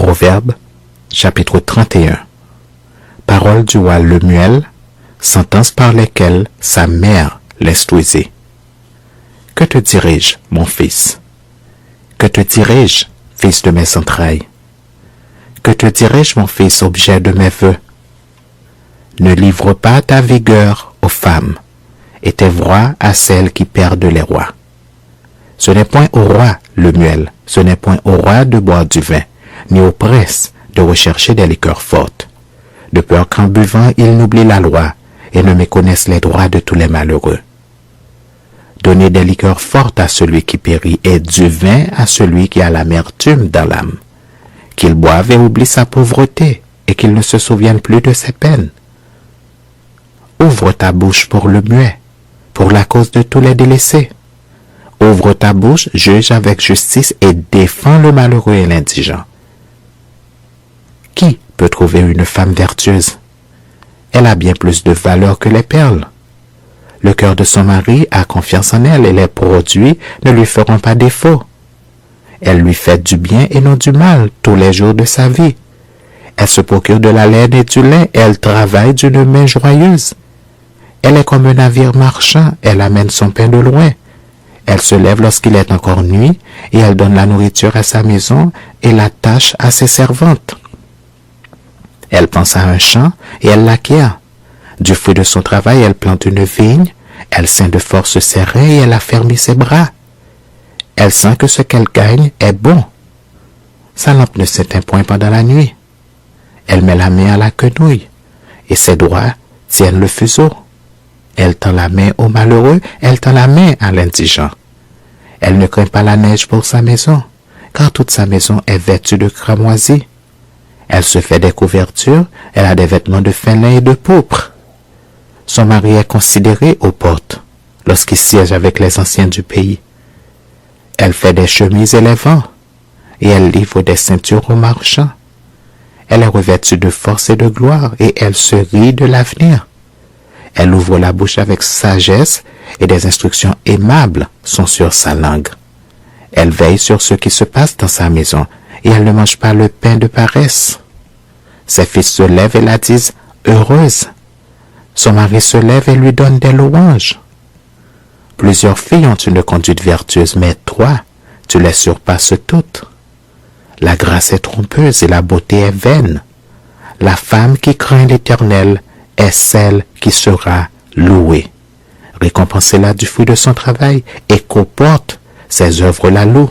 Proverbes, chapitre 31. Parole du roi Lemuel, sentences par lesquelles sa mère l'instruisait. Que te dirai-je, mon fils? Que te dirai-je, fils de mes entrailles? Que te dirai-je, mon fils, objet de mes vœux? Ne livre pas ta vigueur aux femmes, et tes voix à celles qui perdent les rois. Ce n'est point au roi, Lemuel, ce n'est point au roi de boire du vin, ni au prince de rechercher des liqueurs fortes, de peur qu'en buvant ils n'oublient la loi et ne méconnaissent les droits de tous les malheureux. Donnez des liqueurs fortes à celui qui périt et du vin à celui qui a l'amertume dans l'âme, qu'il boive et oublie sa pauvreté et qu'il ne se souvienne plus de ses peines. Ouvre ta bouche pour le muet, pour la cause de tous les délaissés. Ouvre ta bouche, juge avec justice et défends le malheureux et l'indigent. Qui peut trouver une femme vertueuse? Elle a bien plus de valeur que les perles. Le cœur de son mari a confiance en elle et les produits ne lui feront pas défaut. Elle lui fait du bien et non du mal tous les jours de sa vie. Elle se procure de la laine et du lin, et elle travaille d'une main joyeuse. Elle est comme un navire marchand, elle amène son pain de loin. Elle se lève lorsqu'il est encore nuit, et elle donne la nourriture à sa maison et la tâche à ses servantes. Elle pense à un champ et elle l'acquiert. Du fruit de son travail, elle plante une vigne, elle ceint de force ses reins et elle affermit ses bras. Elle sent que ce qu'elle gagne est bon. Sa lampe ne s'éteint point pendant la nuit. Elle met la main à la quenouille, et ses doigts tiennent le fuseau. Elle tend la main au malheureux, elle tend la main à l'indigent. Elle ne craint pas la neige pour sa maison, car toute sa maison est vêtue de cramoisie. Elle se fait des couvertures, elle a des vêtements de fin lin et de pourpre. Son mari est considéré aux portes, lorsqu'il siège avec les anciens du pays. Elle fait des chemises et les vend, et elle livre des ceintures aux marchands. Elle est revêtue de force et de gloire, et elle se rit de l'avenir. Elle ouvre la bouche avec sagesse, et des instructions aimables sont sur sa langue. Elle veille sur ce qui se passe dans sa maison, et elle ne mange pas le pain de paresse. Ses fils se lèvent et la disent heureuse. Son mari se lève et lui donne des louanges. Plusieurs filles ont une conduite vertueuse, mais toi, tu les surpasses toutes. La grâce est trompeuse et la beauté est vaine. La femme qui craint l'Éternel est celle qui sera louée. Récompensez-la du fruit de son travail et qu'aux portes ses œuvres la louent.